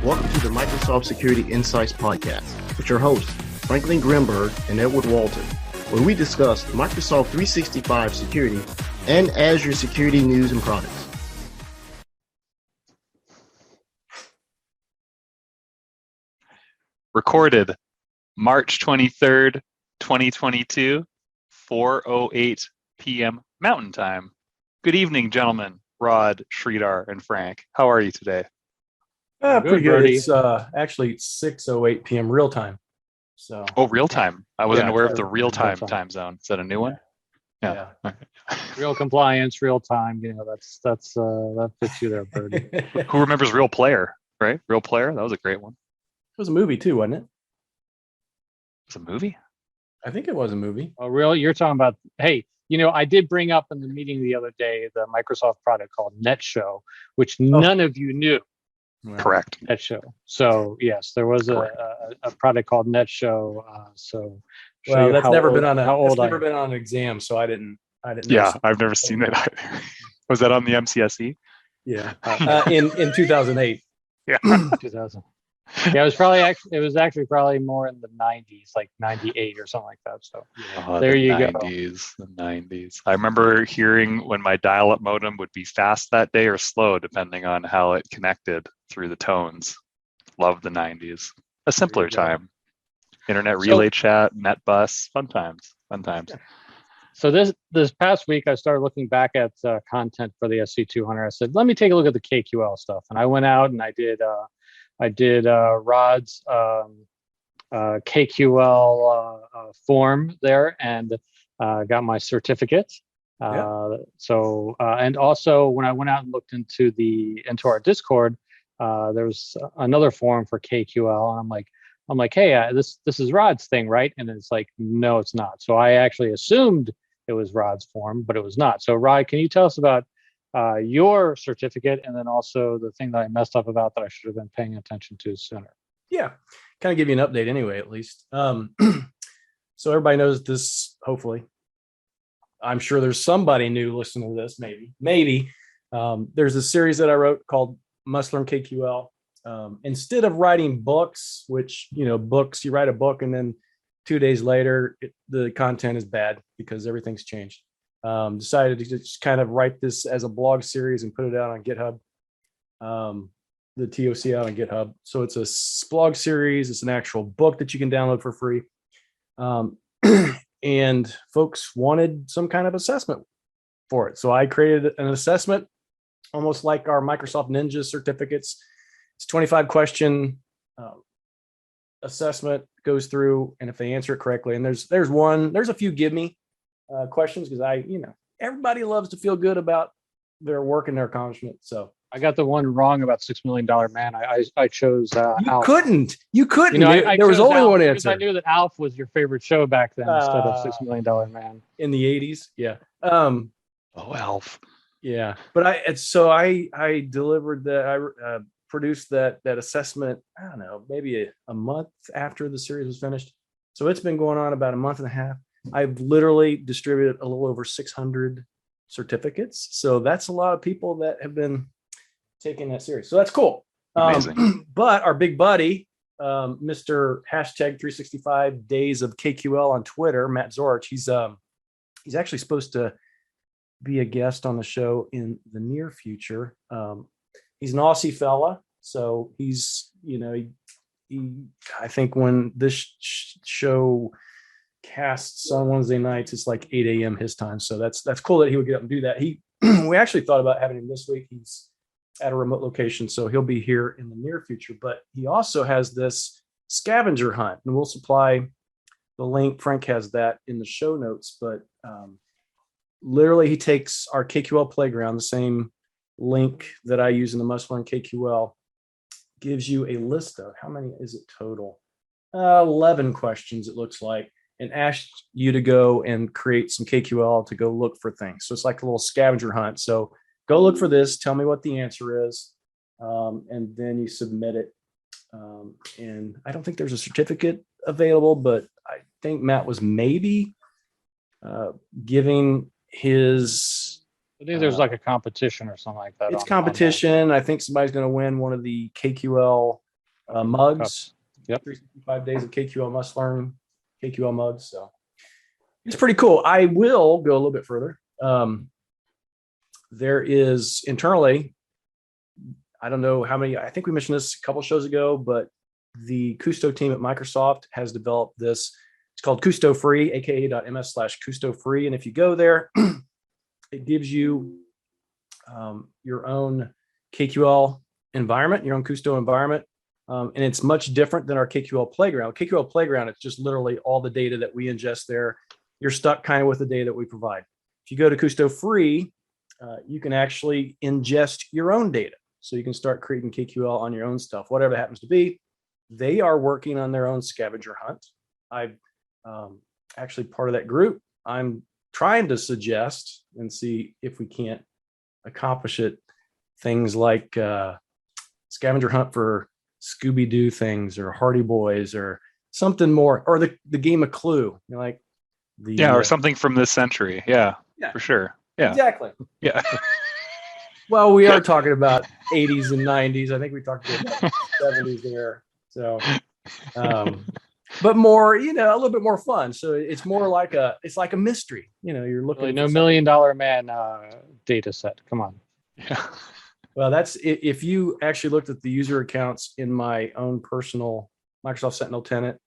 Welcome to the Microsoft Security Insights Podcast with your hosts, Franklin Grimberg and Edward Walton, where we discuss Microsoft 365 security and Azure security news and products. Recorded March 23rd, 2022, 4:08 p.m. Mountain Time. Good evening, gentlemen, Rod, Sreedhar, and Frank. How are you today? Pretty good. It's actually 6:08 p.m. real time. So. Oh, real time. I wasn't aware of the real time time. time zone. Is that a new one? Yeah. Real compliance, real time. You know, that fits you there, Birdie. Who remembers Real Player, right? Real Player? That was a great one. It was a movie too, wasn't it? It's a movie? I think it was a movie. Oh, real? You're talking about, hey, you know, I did bring up in the meeting the other day the Microsoft product called NetShow, which none of you knew. Correct. NetShow. So yes, there was a product called NetShow. Well, that's never been on an exam, so I didn't. Yeah, I've never seen it either. Was that on the MCSE? Yeah, in 2008. Yeah, 2000. Yeah, it was actually probably more in the 90s, like 98 or something like that. So there you go. The 90s. I remember hearing when my dial-up modem would be fast that day or slow, depending on how it connected through the tones. Love the 90s. A simpler time. Internet relay chat, NetBus, fun times. So this past week, I started looking back at content for the SC200. I said, let me take a look at the KQL stuff, and I went out and I did Rod's KQL form there and got my certificate. And also when I went out and looked into our Discord, there was another forum for KQL, and I'm like, hey, this is Rod's thing, right? And it's like, no, it's not. So I actually assumed it was Rod's form, but it was not. So Rod, can you tell us about your certificate, and then also the thing that I messed up about that I should have been paying attention to sooner? Yeah, kind of give you an update anyway, at least. So everybody knows this, hopefully. I'm sure there's somebody new listening to this, maybe. There's a series that I wrote called Must Learn KQL. Instead of writing books, which, books, you write a book and then 2 days later, the content is bad because everything's changed. Decided to just kind of write this as a blog series and put it out on GitHub, the TOC out on GitHub. So it's a blog series. It's an actual book that you can download for free. And folks wanted some kind of assessment for it. So I created an assessment, almost like our Microsoft Ninja certificates. It's 25 question assessment, goes through, and if they answer it correctly, and there's a few give me questions, because everybody loves to feel good about their work and their accomplishment. So I got the one wrong about $6 Million Man. I chose Alf. You couldn't. There was only one answer. I knew that Alf was your favorite show back then instead of $6 Million Man in the 80s. Yeah. Alf. Yeah, but I delivered that. I produced that assessment. I don't know, maybe a month after the series was finished. So it's been going on about a month and a half. I've literally distributed a little over 600 certificates. So that's a lot of people that have been taking that serious. So that's cool. Amazing. But our big buddy, Mr. #365 days of KQL on Twitter, Matt Zorich, he's actually supposed to be a guest on the show in the near future. He's an Aussie fella. So he's, I think when this show casts on Wednesday nights, it's like 8 a.m. his time. So that's cool that he would get up and do that. We actually thought about having him this week. He's at a remote location, so he'll be here in the near future. But he also has this scavenger hunt, and we'll supply the link. Frank has that in the show notes. But literally, he takes our KQL playground, the same link that I use in the Must Learn KQL, gives you a list of, how many is it total? 11 questions, it looks like, and asks you to go and create some KQL to go look for things. So it's like a little scavenger hunt. So go look for this, tell me what the answer is, and then you submit it. And I don't think there's a certificate available, but I think Matt was maybe giving his... I think there's like a competition or something like that. It's competition. I think somebody's going to win one of the KQL mugs. Yep. 365 days of KQL must learn KQL mugs. So it's pretty cool. I will go a little bit further. There is internally, I don't know how many, I think we mentioned this a couple shows ago, but the Kusto team at Microsoft has developed this. It's called Kusto Free, aka.ms/Kusto Free. And if you go there, it gives you your own KQL environment, your own Kusto environment. And it's much different than our KQL Playground. KQL Playground, it's just literally all the data that we ingest there. You're stuck kind of with the data that we provide. If you go to Kusto Free, you can actually ingest your own data. So you can start creating KQL on your own stuff, whatever it happens to be. They are working on their own scavenger hunt. I'm actually part of that group. I'm trying to suggest and see if we can't accomplish it. Things like scavenger hunt for Scooby-Doo things or Hardy Boys or something more, or the game of Clue. You know, like or something from this century. Yeah, for sure. Yeah, exactly. Yeah. Well, we are talking about 80s and 90s. I think we talked about 70s there. So, but more, a little bit more fun. So it's more like a mystery. You're looking. Really, no $1 Million Man data set. Come on. Yeah. Well, that's if you actually looked at the user accounts in my own personal Microsoft Sentinel tenant,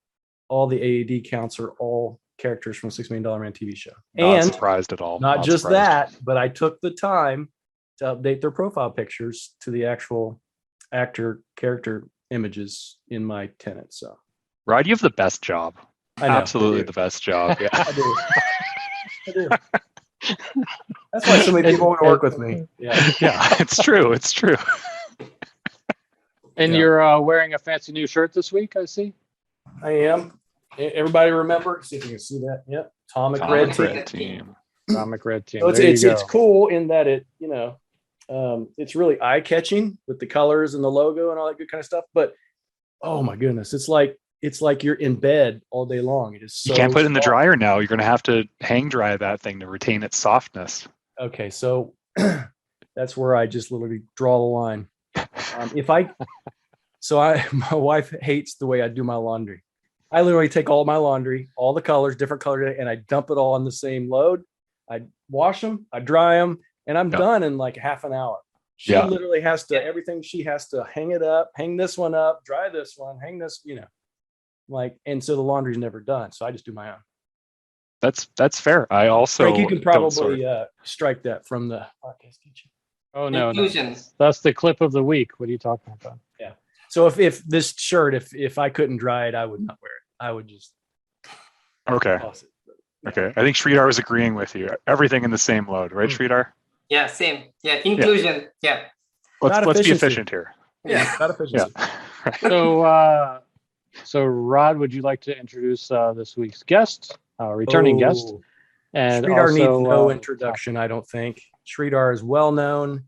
all the AAD counts are all characters from $6 Million Man TV show. Not and surprised at all. Not just surprised. That, but I took the time to update their profile pictures to the actual actor character images in my tenant. So, Rod, you have the best job. I know, absolutely the best job. Yeah, I do. That's why so many people want to work with me. Yeah, it's true. It's true. And you're wearing a fancy new shirt this week, I see. I am. Everybody remember? See if you can see that. Yep. Atomic Red Team. Atomic Red Team. So it's cool in that it, it's really eye catching with the colors and the logo and all that good kind of stuff. But oh my goodness, it's like you're in bed all day long. It is so you can't put it in the dryer now. You're going to have to hang dry that thing to retain its softness. Okay, so that's where I just literally draw the line. My wife hates the way I do my laundry. I literally take all my laundry, all the colors, different colors, and I dump it all on the same load. I wash them, I dry them, and I'm done in like half an hour. She literally has to, everything she has to hang it up, hang this one up, dry this one, hang this, and so the laundry's never done. So I just do my own. That's fair. I also Frank, you can probably strike that from the podcast teaching. Oh no, that's the clip of the week. What are you talking about? Yeah. So if this shirt, if I couldn't dry it, I would not wear it. I would just toss it. Okay. I think Sreedhar was agreeing with you. Everything in the same load, right, Sreedhar? Yeah, same. Yeah, inclusion. Yeah. Let's be efficient here. Yeah, not efficiency. Yeah. So Rod, would you like to introduce this week's guest, returning guest? And Sreedhar needs no introduction, I don't think. Sreedhar is well known.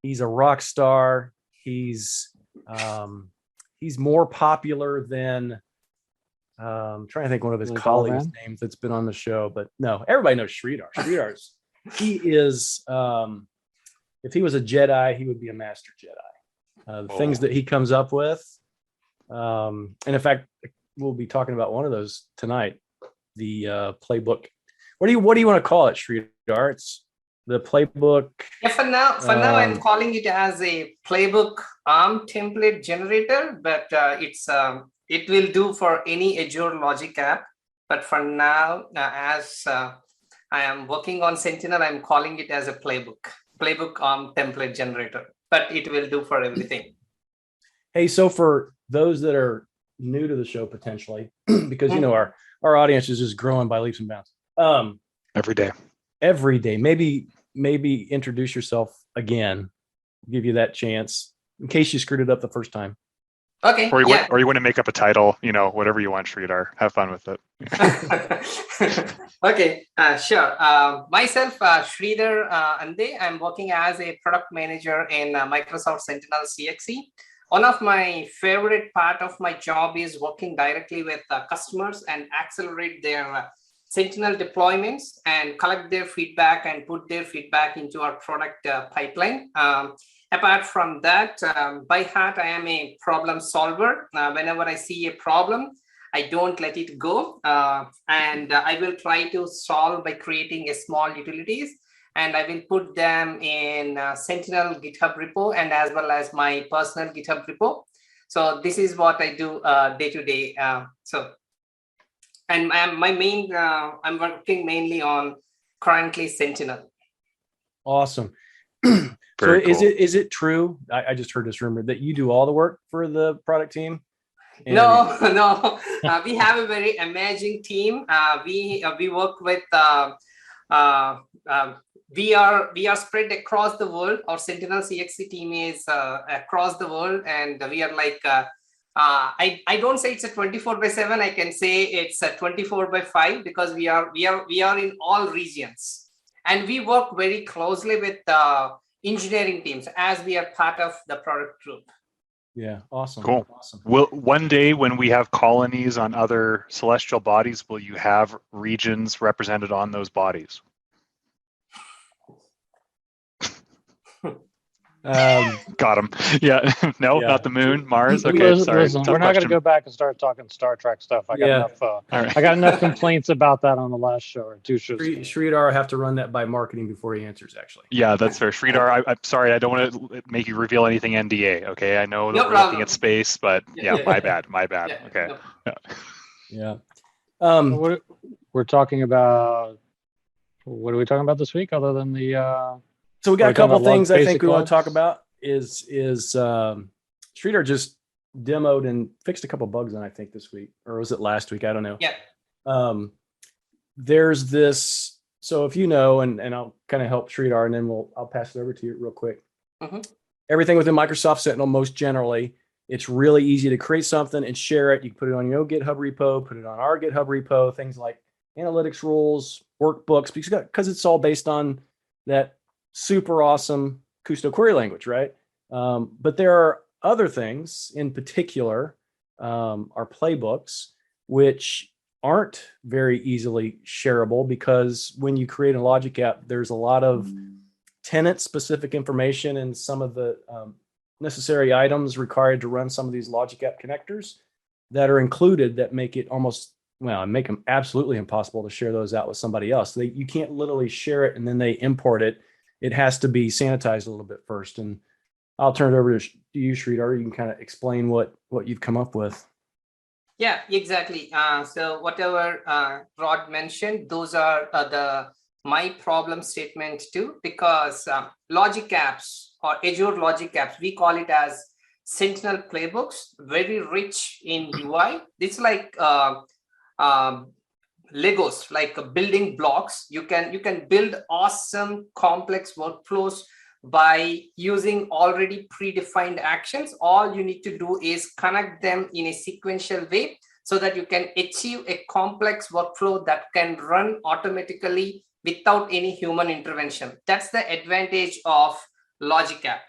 He's a rock star. He's more popular than I'm trying to think one of his colleagues' names that's been on the show, but no, everybody knows Sreedhar. He is if he was a Jedi, he would be a master Jedi. The things that he comes up with. And in fact, we'll be talking about one of those tonight. The playbook. What do you want to call it, Sreedhar? It's the playbook. Yeah, for now I'm calling it as a playbook ARM template generator, but it will do for any Azure Logic app. But for now, as I am working on Sentinel, I'm calling it as a playbook ARM template generator, but it will do for everything. Hey, so for those that are new to the show potentially, because our audience is just growing by leaps and bounds. Every day. Maybe introduce yourself again. Give you that chance in case you screwed it up the first time. Okay. Or you want to make up a title, whatever you want, Sreedhar. Have fun with it. Okay, sure. Myself, Sreedhar Ande. I'm working as a product manager in Microsoft Sentinel CXE. One of my favorite part of my job is working directly with customers and accelerate their Sentinel deployments and collect their feedback and put their feedback into our product pipeline. Apart from that, by heart, I am a problem solver. Whenever I see a problem, I don't let it go. And I will try to solve by creating a small utilities. And I will put them in Sentinel GitHub repo and as well as my personal GitHub repo. So this is what I do day to day. And my main, I'm working mainly on currently Sentinel. Awesome. So Very cool. is it true? I just heard this rumor that you do all the work for the product team? And No. We have a very amazing team. We work with. We are spread across the world. Our Sentinel CXC team is across the world, and we are like. I don't say it's a 24/7. I can say it's a 24/5 because we are in all regions, and we work very closely with engineering teams as we are part of the product group. Yeah, awesome. Cool. Awesome. Will one day when we have colonies on other celestial bodies, will you have regions represented on those bodies? Got him. Yeah. No, Yeah. not the moon, Mars. Okay, sorry. Listen, we're not going to go back and start talking Star Trek stuff. I got enough. All right. I got enough complaints about that on the last show or two shows. Sreedhar have to run that by marketing before he answers. Actually. Yeah, that's fair. Sreedhar, I'm sorry. I don't want to make you reveal anything NDA. Okay, I know that No we're problem. looking at space, but yeah, my bad. Yeah, Okay. no. Yeah. We're talking about. What are we talking about this week, other than the? So we got a couple things I think we want logs? to talk about. Is Sreedhar just demoed and fixed a couple bugs on, I think, this week, or was it last week? I don't know. Yeah. There's this. So if you know, and I'll kind of help Sreedhar, and then I'll pass it over to you real quick. Mhm. Everything within Microsoft Sentinel, most generally, it's really easy to create something and share it. You can put it on your own GitHub repo, put it on our GitHub repo, things like analytics rules, workbooks, because it's all based on that super awesome Kusto query language, right? But there are other things, in particular, our playbooks, which aren't very easily shareable, because when you create a logic app, there's a lot of tenant-specific information and some of the necessary items required to run some of these logic app connectors that are included that make it make them absolutely impossible to share those out with somebody else. You can't literally share it and then they import it. It has to be sanitized a little bit first. And I'll turn it over to you, Sreedhar. You can kind of explain what you've come up with. Yeah, exactly. So whatever Rod mentioned, those are my problem statement too, because logic apps or Azure logic apps, we call it as Sentinel playbooks, very rich in UI. It's like Legos, like building blocks. You can build awesome complex workflows by using already predefined actions. All you need to do is connect them in a sequential way so that you can achieve a complex workflow that can run automatically without any human intervention. That's the advantage of logic app.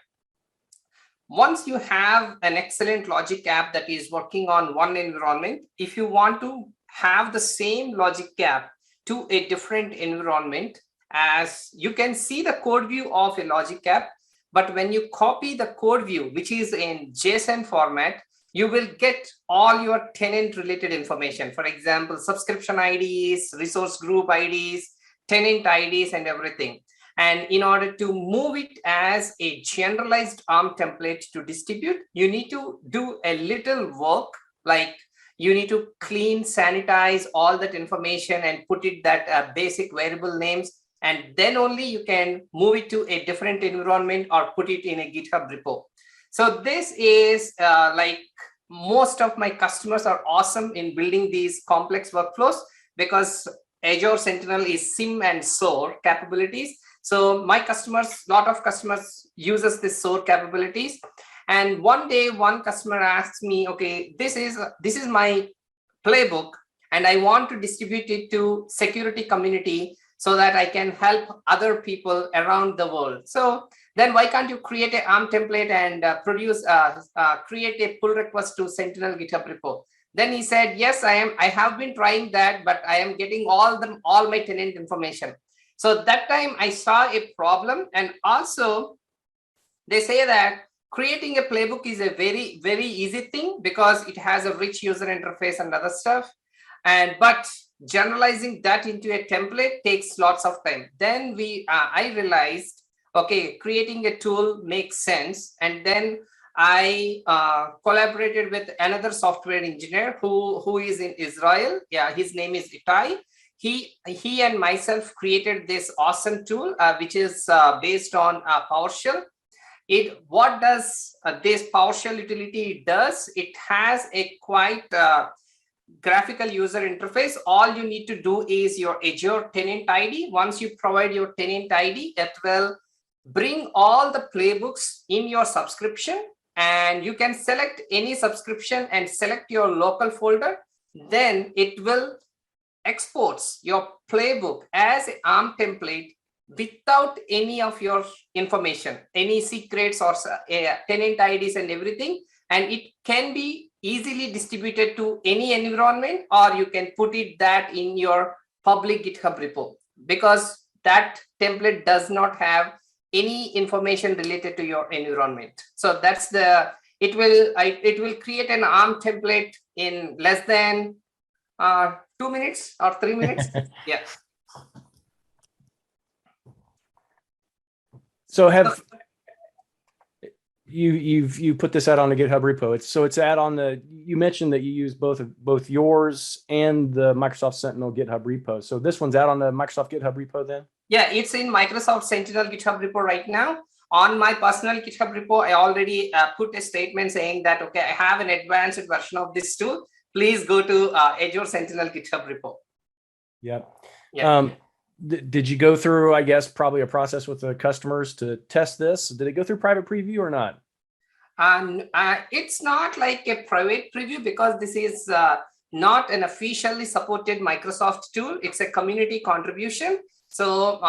Once you have an excellent logic app that is working on one environment, if you want to have the same logic app to a different environment, as you can see the code view of a logic app, but when you copy the code view, which is in JSON format, you will get all your tenant related information. For example, subscription IDs, resource group IDs, tenant IDs, and everything. And in order to move it as a generalized ARM template to distribute, you need to do a little work, like you need to clean, sanitize all that information and put it that basic variable names. And then only you can move it to a different environment or put it in a GitHub repo. So this is like most of my customers are awesome in building these complex workflows because Azure Sentinel is SIM and SOAR capabilities. So my customers, a lot of customers uses this SOAR capabilities. And one day, one customer asked me, okay, this is my playbook and I want to distribute it to security community so that I can help other people around the world. So then why can't you create an ARM template and create a pull request to Sentinel GitHub repo? Then he said, yes, I have been trying that, but I am getting all my tenant information. So that time I saw a problem. And also they say that creating a playbook is a very, very easy thing because it has a rich user interface and other stuff. But generalizing that into a template takes lots of time. Then I realized, okay, creating a tool makes sense. And then I collaborated with another software engineer who is in Israel. Yeah, his name is Itai. He and myself created this awesome tool, which is based on PowerShell. What does this PowerShell utility does? It has a quite graphical user interface. All you need to do is your Azure tenant ID. Once you provide your tenant ID, it will bring all the playbooks in your subscription, and you can select any subscription and select your local folder. Then it will exports your playbook as an ARM template without any of your information, any secrets or tenant IDs and everything. And it can be easily distributed to any environment, or you can put it in your public GitHub repo, because that template does not have any information related to your environment. So that's it will create an ARM template in less than 2 minutes or 3 minutes. Yeah. So have you put this out on the GitHub repo? It's out on you mentioned that you use both yours and the Microsoft Sentinel GitHub repo. So this one's out on the Microsoft GitHub repo then? Yeah, it's in Microsoft Sentinel GitHub repo right now. On my personal GitHub repo, I already put a statement saying that, okay, I have an advanced version of this tool. Please go to Azure Sentinel GitHub repo. Yeah. Yeah. Did you go through, I guess, probably a process with the customers to test this? Did it go through private preview or not? It's not like a private preview because this is not an officially supported Microsoft tool. It's a community contribution. So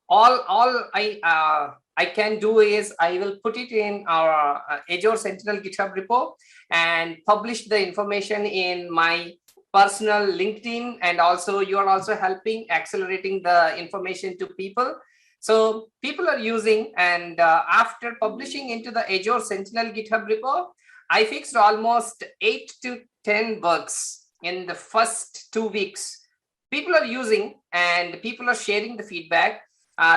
all I can do is I will put it in our Azure Sentinel GitHub repo and publish the information in my personal LinkedIn, and also you are also helping accelerating the information to people. So people are using, and after publishing into the Azure Sentinel GitHub repo, I fixed almost 8 to 10 bugs in the first 2 weeks. People are using and people are sharing the feedback.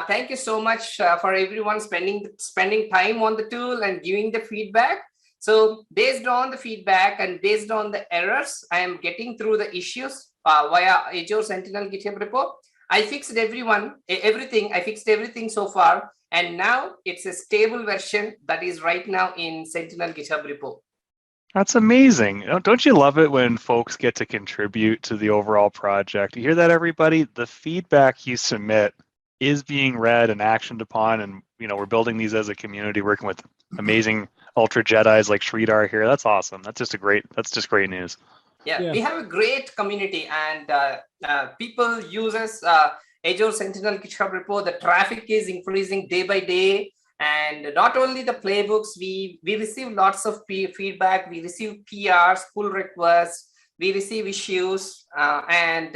Thank you so much for everyone spending time on the tool and giving the feedback. So based on the feedback and based on the errors I am getting through the issues via Azure Sentinel GitHub repo, I fixed everything. I fixed everything so far. And now it's a stable version that is right now in Sentinel GitHub repo. That's amazing. Don't you love it when folks get to contribute to the overall project? You hear that, everybody? The feedback you submit is being read and actioned upon. And, we're building these as a community, working with amazing Ultra Jedis like Sreedhar here. That's awesome. That's just great news. Yeah, we have a great community, and people uses Azure Sentinel GitHub repo. The traffic is increasing day by day. And not only the playbooks, we receive lots of feedback. We receive PRs, pull requests. We receive issues. And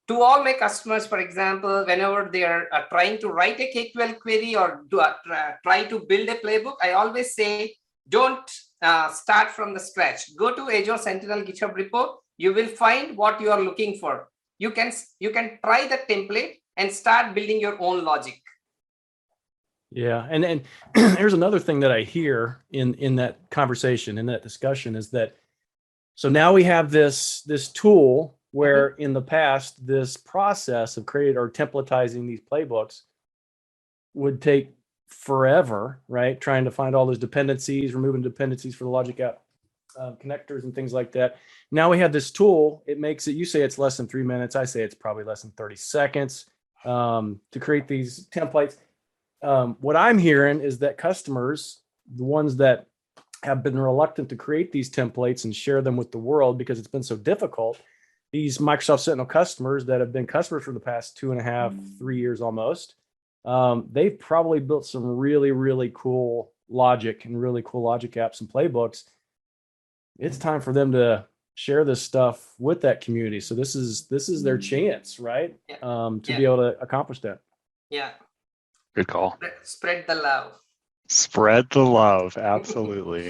to all my customers, for example, whenever they are trying to write a KQL query or try to build a playbook, I always say, don't start from the scratch. Go to Azure Sentinel GitHub repo. You will find what you are looking for. You can try the template and start building your own logic. Yeah, and here's another thing that I hear in that conversation, in that discussion, is that so now we have this tool where in the past this process of creating or templatizing these playbooks would take forever, right? Trying to find all those dependencies, removing dependencies for the logic app connectors and things like that. Now we have this tool. It makes it, you say it's less than 3 minutes. I say it's probably less than 30 seconds to create these templates. What I'm hearing is that customers, the ones that have been reluctant to create these templates and share them with the world because it's been so difficult, these Microsoft Sentinel customers that have been customers for the past 2.5, 3 years almost, they've probably built some really, really cool logic and really cool logic apps and playbooks. It's time for them to share this stuff with that community. So this is their chance, right? Yeah. To be able to accomplish that. Yeah. Good call. Spread the love. Spread the love. Absolutely.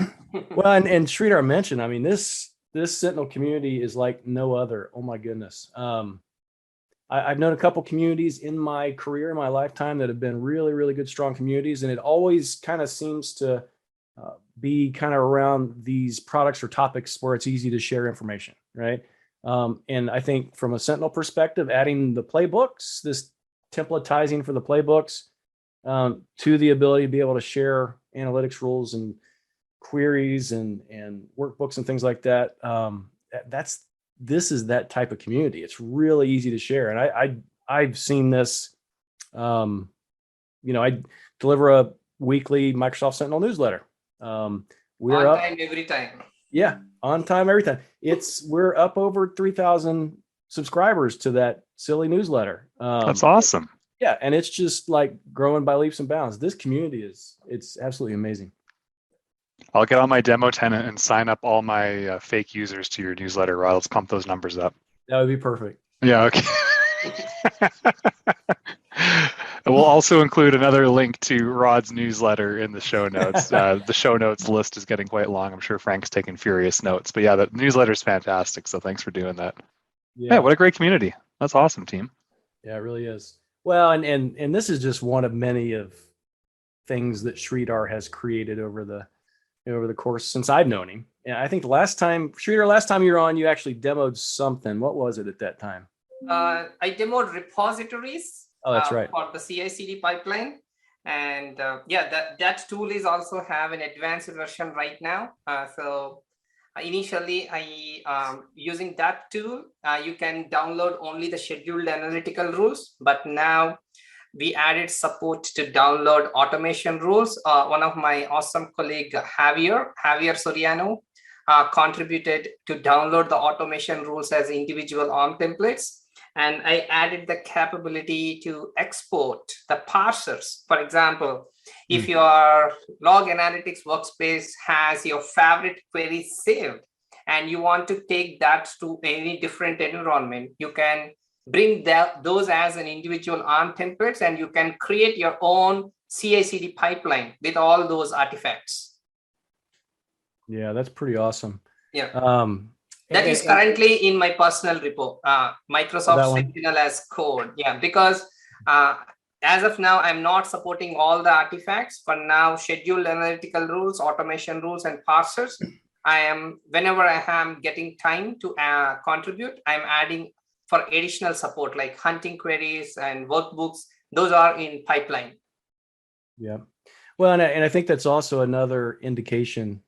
Well, and Sreedhar mentioned, I mean, this Sentinel community is like no other. Oh my goodness. I've known a couple communities in my career, in my lifetime, that have been really, really good, strong communities. And it always kind of seems to be kind of around these products or topics where it's easy to share information, right? And I think from a Sentinel perspective, adding the playbooks, this templatizing for the playbooks, to the ability to be able to share analytics rules and queries and workbooks and things like that. This is that type of community. It's really easy to share. And I've seen this, I deliver a weekly Microsoft Sentinel newsletter. We're on up time every time. Yeah, on time every time. We're up over 3,000 subscribers to that silly newsletter. That's awesome. Yeah, and it's just like growing by leaps and bounds. This community it's absolutely amazing. I'll get on my demo tenant and sign up all my fake users to your newsletter, Rod. Let's pump those numbers up. That would be perfect. Yeah, okay. We'll also include another link to Rod's newsletter in the show notes. The show notes list is getting quite long. I'm sure Frank's taking furious notes. But yeah, the newsletter is fantastic. So thanks for doing that. Yeah, what a great community. That's awesome, team. Yeah, it really is. Well, and this is just one of many of things that Sreedhar has created over the course since I've known him. And I think Sreedhar, last time you were on, you actually demoed something. What was it at that time? I demoed repositories. Oh, that's right. For the CI/CD pipeline. And that tool is also have an advanced version right now. So initially, using that tool, you can download only the scheduled analytical rules, but now we added support to download automation rules. One of my awesome colleague, Javier Soriano, contributed to download the automation rules as individual ARM templates. And I added the capability to export the parsers. For example, if your log analytics workspace has your favorite queries saved and you want to take that to any different environment, you can bring those as an individual ARM templates, and you can create your own CI/CD pipeline with all those artifacts. Yeah, that's pretty awesome. Yeah. That is currently in my personal repo, Microsoft Sentinel as code. Yeah, because as of now, I'm not supporting all the artifacts. For now, scheduled analytical rules, automation rules, and parsers. Whenever I am getting time to contribute, I'm adding for additional support like hunting queries and workbooks. Those are in pipeline. Yeah. Well, and I think that's also another indication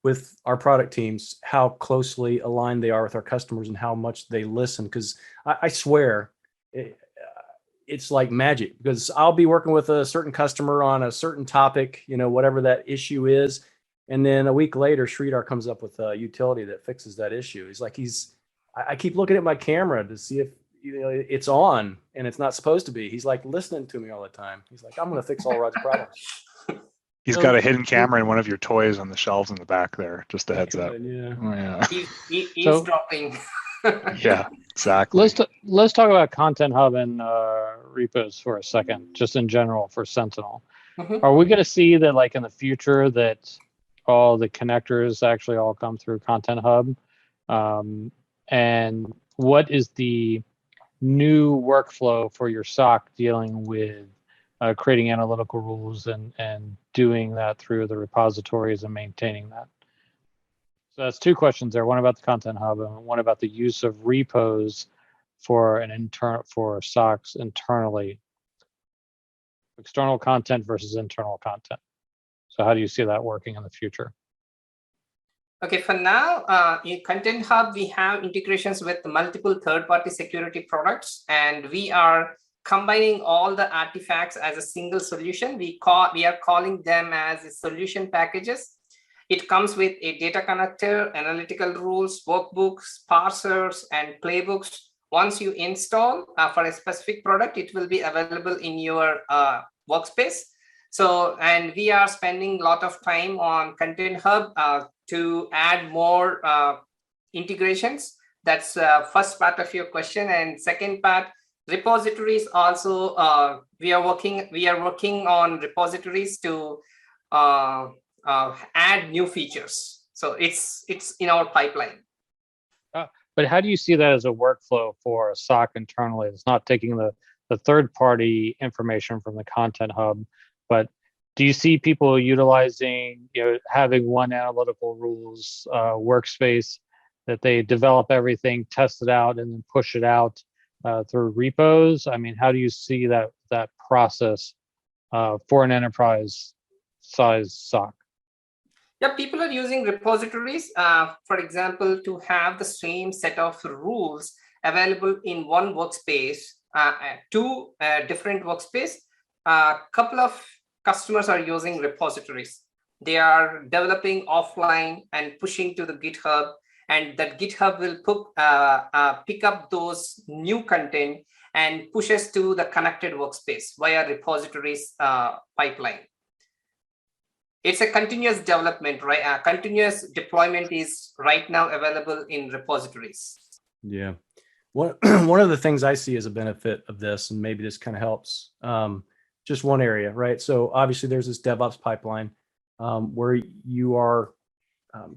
with our product teams, how closely aligned they are with our customers and how much they listen. Because I swear, it's like magic, because I'll be working with a certain customer on a certain topic, whatever that issue is. And then a week later, Sreedhar comes up with a utility that fixes that issue. He's like, I keep looking at my camera to see if it's on and it's not supposed to be. He's like listening to me all the time. He's like, I'm going to fix all Rod's problems. He's got a hidden camera in one of your toys on the shelves in the back there. Just a heads up. Yeah. Oh, yeah. He's dropping. Yeah, exactly. Let's talk about Content Hub and repos for a second, just in general for Sentinel. Mm-hmm. Are we going to see that, like in the future, that all the connectors actually all come through Content Hub? And what is the new workflow for your SOC dealing with creating analytical rules and doing that through the repositories and maintaining that? So that's two questions there. One about the Content Hub and one about the use of repos for for SOCs internally. External content versus internal content. So how do you see that working in the future? Okay, for now, in Content Hub, we have integrations with multiple third-party security products, and we are combining all the artifacts as a single solution. We are calling them as solution packages. It comes with a data connector, analytical rules, workbooks, parsers, and playbooks. Once you install for a specific product, it will be available in your workspace. So, and we are spending a lot of time on Content Hub to add more integrations. That's first part of your question. And second part, repositories also, we are working on repositories to add new features. So it's in our pipeline. But how do you see that as a workflow for a SOC internally? It's not taking the third-party information from the Content Hub, but do you see people utilizing, having one analytical rules workspace that they develop everything, test it out, and then push it out through repos? I mean, how do you see that process for an enterprise size SOC? Yeah, people are using repositories, for example, to have the same set of rules available in one workspace, two different workspace. A couple of customers are using repositories. They are developing offline and pushing to the GitHub, and that GitHub will pick up those new content and pushes to the connected workspace via repositories pipeline. It's a continuous development, right? Continuous deployment is right now available in repositories. Yeah. One of the things I see as a benefit of this, and maybe this kind of helps, just one area, right? So obviously there's this DevOps pipeline where you are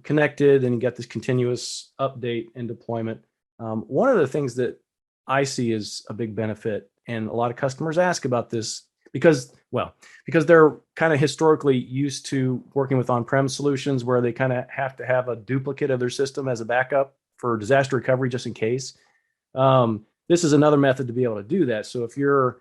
connected and you get this continuous update and deployment. One of the things that I see as a big benefit, and a lot of customers ask about this because they're kind of historically used to working with on-prem solutions where they kind of have to have a duplicate of their system as a backup for disaster recovery, just in case. This is another method to be able to do that. So if you're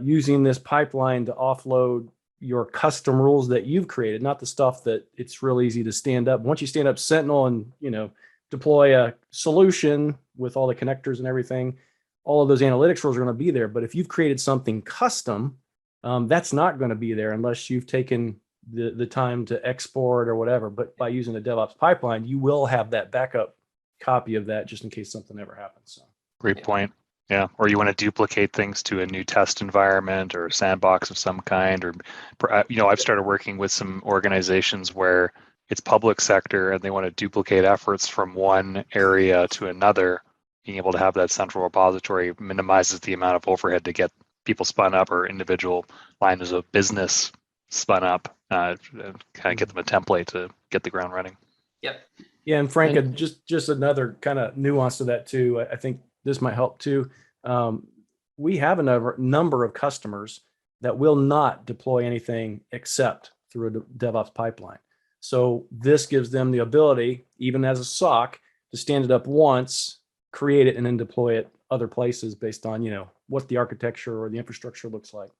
using this pipeline to offload your custom rules that you've created, not the stuff that it's real easy to stand up. Once you stand up Sentinel and deploy a solution with all the connectors and everything, all of those analytics rules are going to be there. But if you've created something custom, that's not going to be there unless you've taken the time to export or whatever. But by using a DevOps pipeline, you will have that backup copy of that just in case something ever happens. So. Great point. Yeah. Or you want to duplicate things to a new test environment or a sandbox of some kind. Or, I've started working with some organizations where it's public sector and they want to duplicate efforts from one area to another. Being able to have that central repository minimizes the amount of overhead to get people spun up or individual lines of business spun up, and kind of get them a template to get the ground running. Yep. Yeah, and Frank, just another kind of nuance to that too. I think this might help too. We have a number of customers that will not deploy anything except through a DevOps pipeline. So this gives them the ability, even as a SOC, to stand it up once, create it, and then deploy it other places based on what the architecture or the infrastructure looks like.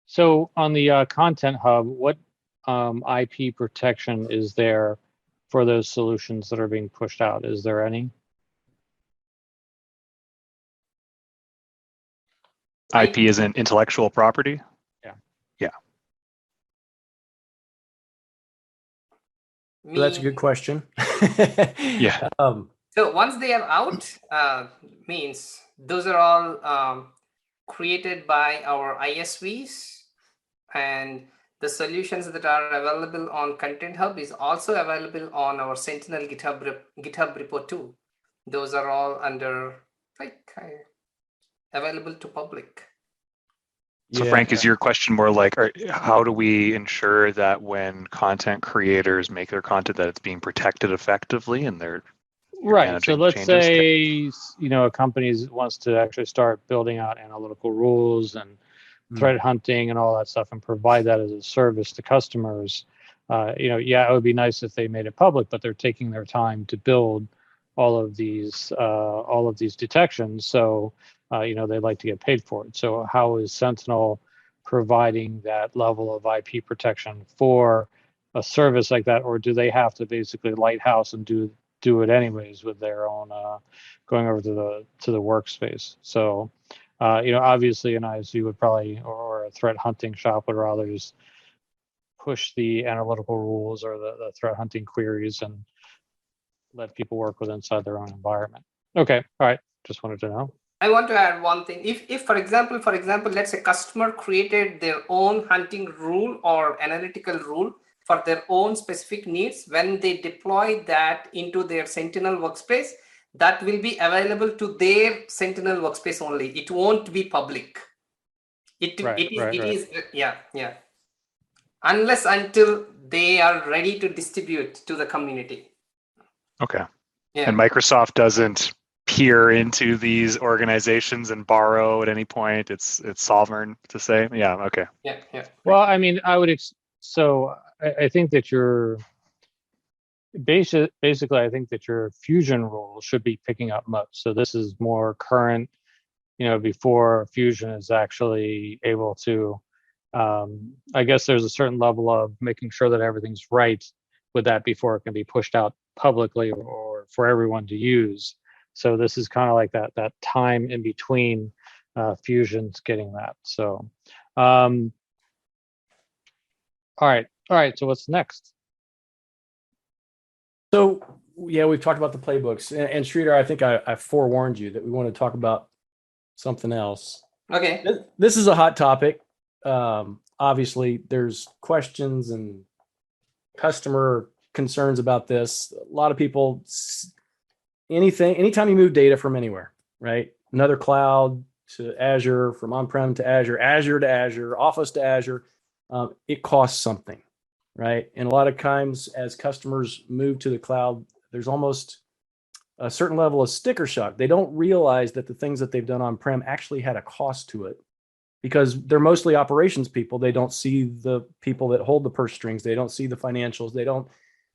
So on the Content Hub, what IP protection is there for those solutions that are being pushed out? Is there any? IP is an intellectual property? Yeah. So that's a good question. Yeah. So once they are out, means those are all created by our ISVs, and the solutions that are available on Content Hub is also available on our Sentinel GitHub repo too. Those are all under available to public. So Frank, is your question more like, how do we ensure that when content creators make their content that it's being protected effectively and they're right? So let's changes? say a company wants to actually start building out analytical rules and threat hunting and all that stuff and provide that as a service to customers. It would be nice if they made it public, but they're taking their time to build all of these detections. So they'd like to get paid for it. So how is Sentinel providing that level of IP protection for a service like that, or do they have to basically lighthouse and do it anyways with their own going over to the workspace? So obviously an ISV would probably, or a threat hunting shop would rather just push the analytical rules or the threat hunting queries and let people work with inside their own environment. Okay, all right. Just wanted to know. I want to add one thing. If for example, let's say customer created their own hunting rule or analytical rule, for their own specific needs. When they deploy that into their Sentinel workspace, that will be available to their Sentinel workspace only. It won't be public. It is unless until they are ready to distribute to the community. Okay. Yeah. And Microsoft doesn't peer into these organizations and borrow at any point. It's sovereign to say. Yeah. Okay. Yeah. Well, I mean, I think that your basically, I think that your Fusion role should be picking up most. So this is more current, before Fusion is actually able to. I guess there's a certain level of making sure that everything's right with that before it can be pushed out publicly or for everyone to use. So this is kind of like that time in between Fusion's getting that. So, all right. So what's next? So yeah, we've talked about the playbooks, and Sreedhar, I think I forewarned you that we want to talk about something else. Okay. This is a hot topic. Obviously, there's questions and customer concerns about this. A lot of people, anytime you move data from anywhere, right? Another cloud to Azure, from on-prem to Azure, Azure to Azure, Office to Azure, it costs something, right? And a lot of times as customers move to the cloud, there's almost a certain level of sticker shock. They don't realize that the things that they've done on-prem actually had a cost to it, because they're mostly operations people. They don't see the people that hold the purse strings. They don't see the financials. They don't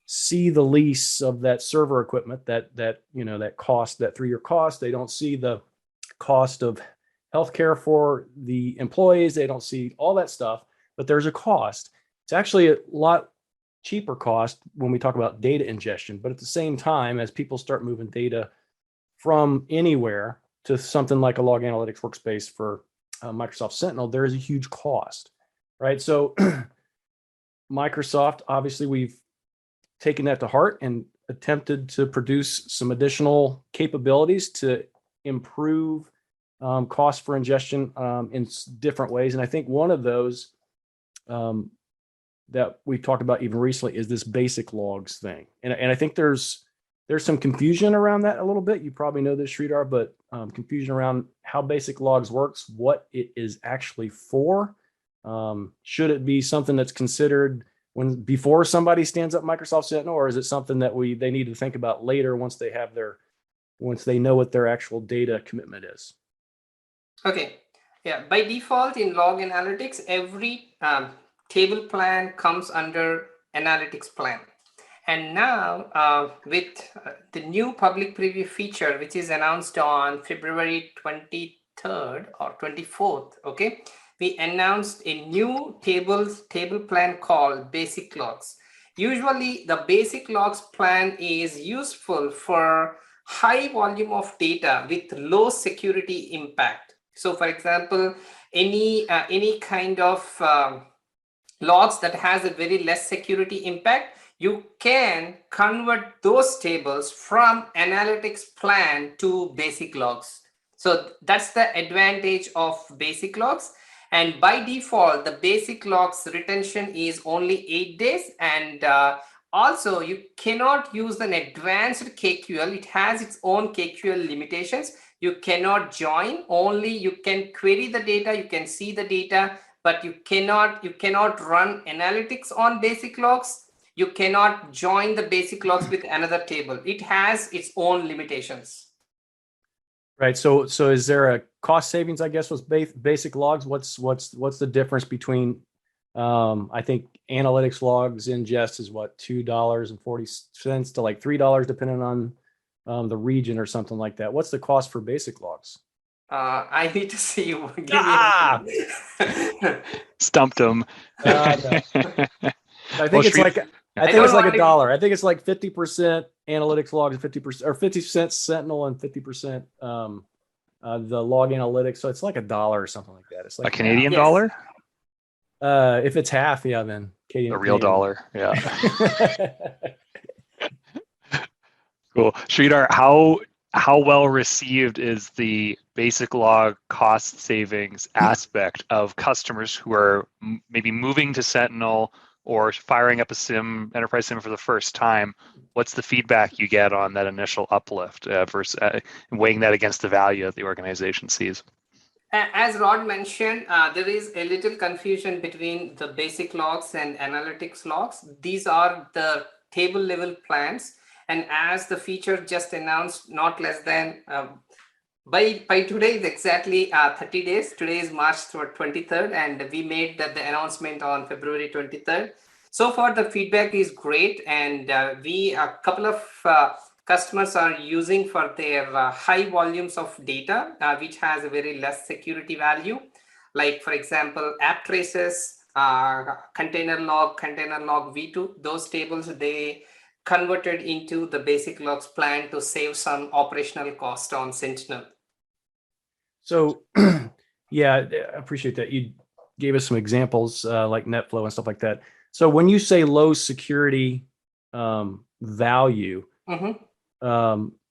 see the lease of that server equipment, that cost, that 3-year cost. They don't see the cost of healthcare for the employees. They don't see all that stuff, but there's a cost. It's actually a lot cheaper cost when we talk about data ingestion. But at the same time, as people start moving data from anywhere to something like a log analytics workspace for Microsoft Sentinel, there is a huge cost, right? So Microsoft, obviously, we've taken that to heart and attempted to produce some additional capabilities to improve cost for ingestion in different ways. And I think one of those that we talked about even recently is this basic logs thing. And I think there's some confusion around that a little bit. You probably know this, Sreedhar, but confusion around how basic logs works, what it is actually for. Should it be something that's considered before somebody stands up Microsoft Sentinel, or is it something that they need to think about later once they know what their actual data commitment is? Okay. Yeah. By default in log analytics, every table plan comes under analytics plan. And now with the new public preview feature, which is announced on February 23rd or 24th, okay, we announced a new table plan called basic logs. Usually the basic logs plan is useful for high volume of data with low security impact. So for example, any kind of logs that has a very less security impact, you can convert those tables from analytics plan to basic logs. So that's the advantage of basic logs. And by default, the basic logs retention is only 8 days. And also, you cannot use an advanced KQL. It has its own KQL limitations. You cannot join. Only you can query the data. You can see the data, but you cannot run analytics on basic logs. You cannot join the basic logs with another table. It has its own limitations. Right. So is there a cost savings, I guess, with basic logs? What's the difference between I think analytics logs ingest is what, $2.40 to like $3, depending on the region or something like that. What's the cost for basic logs? I need to see you. Stumped him. No. I think it's like $1. I think it's like 50% analytics logs, 50% or 50% Sentinel and 50% the log analytics. So it's like $1 or something like that. It's like a Canadian dollar. If it's half, yeah, then a real dollar. Yeah. Cool. Sreedhar, how well received is the basic log cost savings aspect of customers who are maybe moving to Sentinel or firing up a SIM, enterprise SIM for the first time, what's the feedback you get on that initial uplift versus weighing that against the value that the organization sees? As Rod mentioned, there is a little confusion between the basic logs and analytics logs. These are the table level plans. And as the feature just announced, not less than by today is exactly 30 days. Today is March 23rd, and we made the announcement on February 23rd. So far, the feedback is great, and a couple of customers are using for their high volumes of data, which has a very less security value. Like, for example, app traces, container log V2, those tables, they converted into the basic logs plan to save some operational cost on Sentinel. So, yeah, I appreciate that. You gave us some examples like NetFlow and stuff like that. So when you say low security value,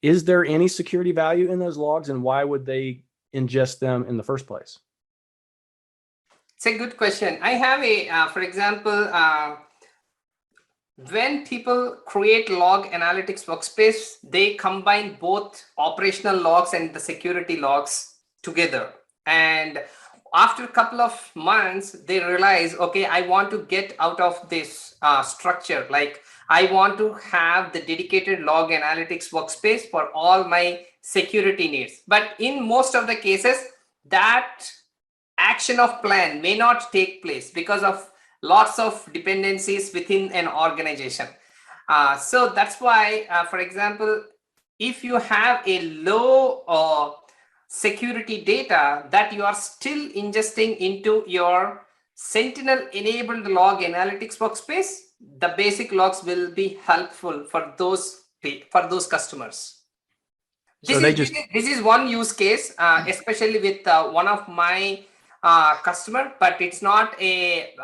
is there any security value in those logs, and why would they ingest them in the first place? It's a good question. I have for example, when people create log analytics workspace, they combine both operational logs and the security logs together. And after a couple of months, they realize, okay, I want to get out of this structure. Like, I want to have the dedicated log analytics workspace for all my security needs. But in most of the cases, that action of plan may not take place because of lots of dependencies within an organization. So that's why, for example, if you have a low security data that you are still ingesting into your Sentinel enabled log analytics workspace, the basic logs will be helpful for those customers. This is one use case, especially with one of my customer, but it's not a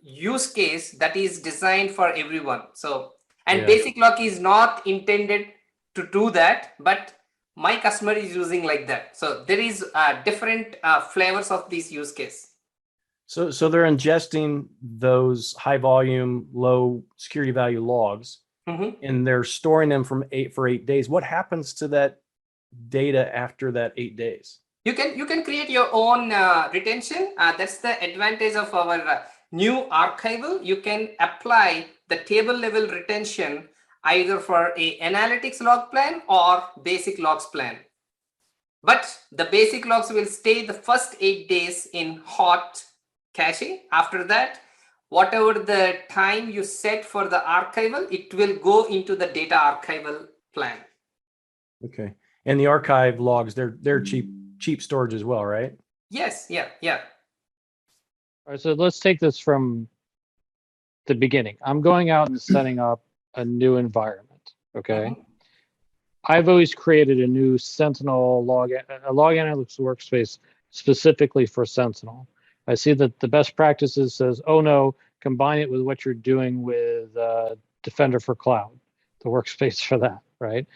use case that is designed for everyone. So, and basic log is not intended to do that, but my customer is using like that. So there is different flavors of this use case. So they're ingesting those high volume, low security value logs, and they're storing them for 8 days. What happens to that data after that 8 days? You can create your own retention. That's the advantage of our new archival. You can apply the table level retention either for a analytics log plan or basic logs plan. But the basic logs will stay the first 8 days in hot cache. After that, whatever the time you set for the archival, it will go into the data archival plan. Okay. And the archive logs, they're cheap storage as well, right? Yes. Yeah. All right, so let's take this from the beginning. I'm going out and setting up a new environment. Okay. I've always created a new Sentinel log analytics workspace specifically for Sentinel. I see that the best practices says, oh no, combine it with what you're doing with Defender for Cloud, the workspace for that, right?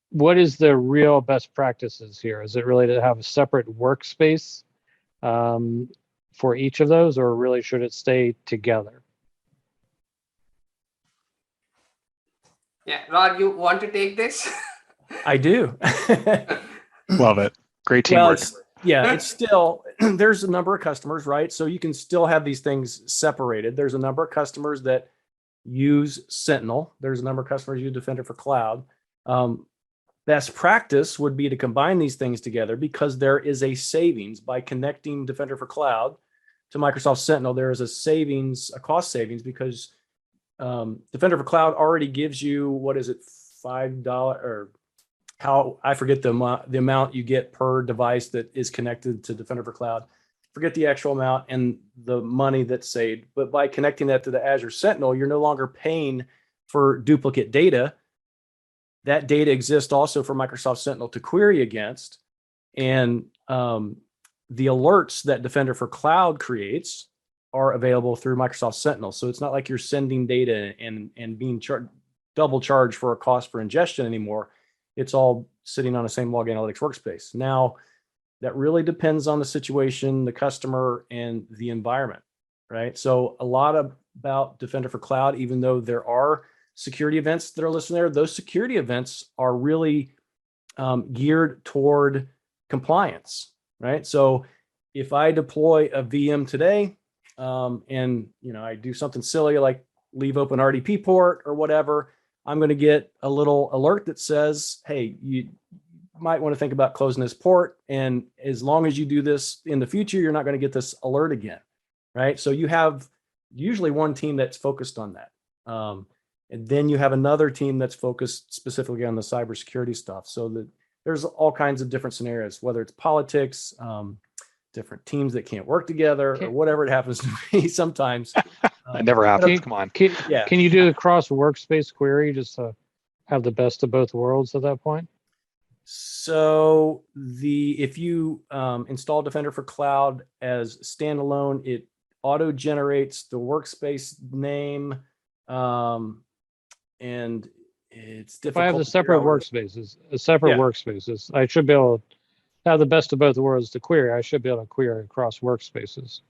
What is the real best practices here? Is it really to have a separate workspace for each of those, or really should it stay together? Yeah, Rod, you want to take this? I do. Love it. Great teamwork. It's still, there's a number of customers, right? So you can still have these things separated. There's a number of customers that use Sentinel. There's a number of customers who use Defender for Cloud. Best practice would be to combine these things together because there is a savings by connecting Defender for Cloud to Microsoft Sentinel. There is a cost savings because Defender for Cloud already gives you, what is it, $5 or how, I forget the amount you get per device that is connected to Defender for Cloud. Forget the actual amount and the money that's saved. But by connecting that to the Azure Sentinel, you're no longer paying for duplicate data. That data exists also for Microsoft Sentinel to query against. And the alerts that Defender for Cloud creates are available through Microsoft Sentinel. So it's not like you're sending data and being double charged for a cost for ingestion anymore. It's all sitting on the same log analytics workspace. Now, that really depends on the situation, the customer, and the environment. right? So a lot about Defender for Cloud, even though there are security events that are listed there, those security events are really geared toward compliance, right? So if I deploy a VM today, and I do something silly like leave open RDP port or whatever, I'm going to get a little alert that says, hey, you might want to think about closing this port. And as long as you do this in the future, you're not going to get this alert again, right? So you have usually one team that's focused on that. And then you have another team that's focused specifically on the cybersecurity stuff. So that there's all kinds of different scenarios, whether it's politics, different teams that can't work together, or whatever it happens to be sometimes. It never happens. Come on. Can you do a cross workspace query just to have the best of both worlds at that point? So if you install Defender for Cloud as standalone, it auto generates the workspace name, and it's difficult. If I have the separate workspaces, I should be able to have the best of both worlds to query. I should be able to query across workspaces.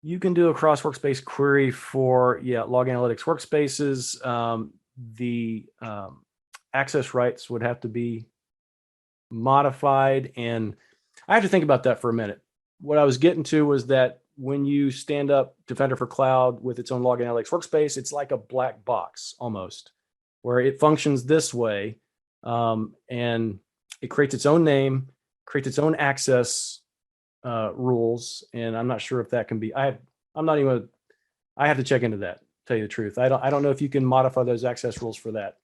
You can do a cross workspace query for log analytics workspaces. The access rights would have to be modified, and I have to think about that for a minute. What I was getting to was that when you stand up Defender for Cloud with its own log analytics workspace, it's like a black box almost, where it functions this way, and it creates its own name, creates its own access rules, and I'm not sure if that can be. I have to check into that. To tell you the truth, I don't know if you can modify those access rules for that.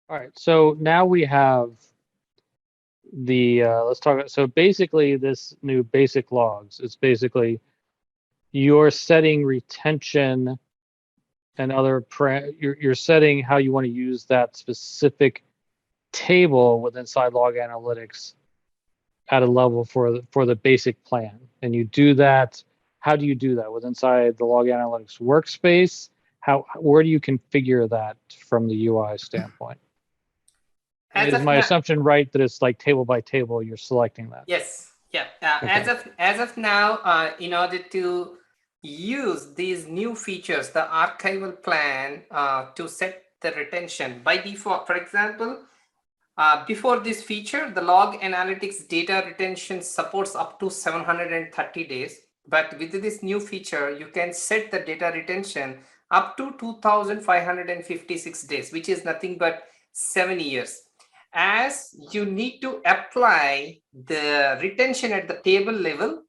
All right, so now we have the let's talk. So basically, this new basic logs. It's basically you're setting retention and other. You're setting how you want to use that specific table with inside log analytics at a level for the basic plan, and you do that. How do you do that with inside the log analytics workspace? Where do you configure that from the UI standpoint? Is my assumption right that it's like table by table? You're selecting that. Yes. Yeah. Okay. As of now, in order to use these new features, the archival plan to set the retention by default, for example, before this feature, the log analytics data retention supports up to 730 days. But with this new feature, you can set the data retention up to 2,556 days, which is nothing but 7 years. As you need to apply the retention at the table level,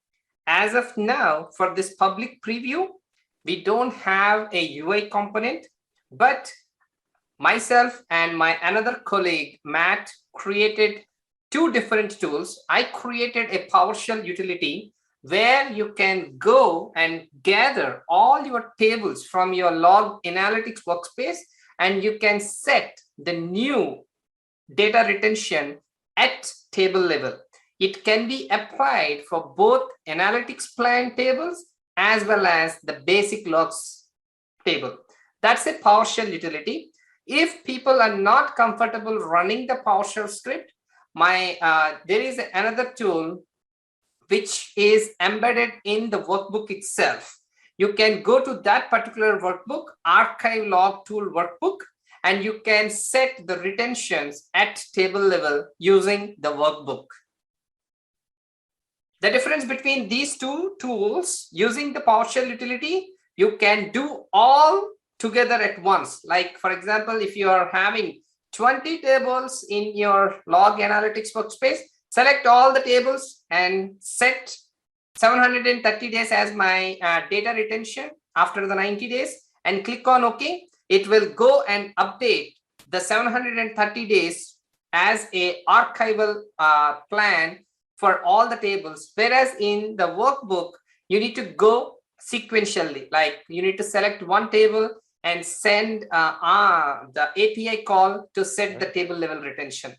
as of now, for this public preview, we don't have a UI component, but myself and my another colleague, Matt, created two different tools. I created a PowerShell utility where you can go and gather all your tables from your log analytics workspace, and you can set the new data retention at table level. It can be applied for both analytics plan tables as well as the basic logs table. That's a PowerShell utility. If people are not comfortable running the PowerShell script, there is another tool which is embedded in the workbook itself. You can go to that particular workbook, archive log tool workbook, and you can set the retentions at table level using the workbook. The difference between these two tools, using the PowerShell utility, you can do all together at once. Like, for example, if you are having 20 tables in your log analytics workspace, select all the tables and set 730 days as my data retention after the 90 days, and click on OK. It will go and update the 730 days as a archival plan for all the tables. Whereas in the workbook, you need to go sequentially. Like, you need to select one table and send the API call to set the table level retention.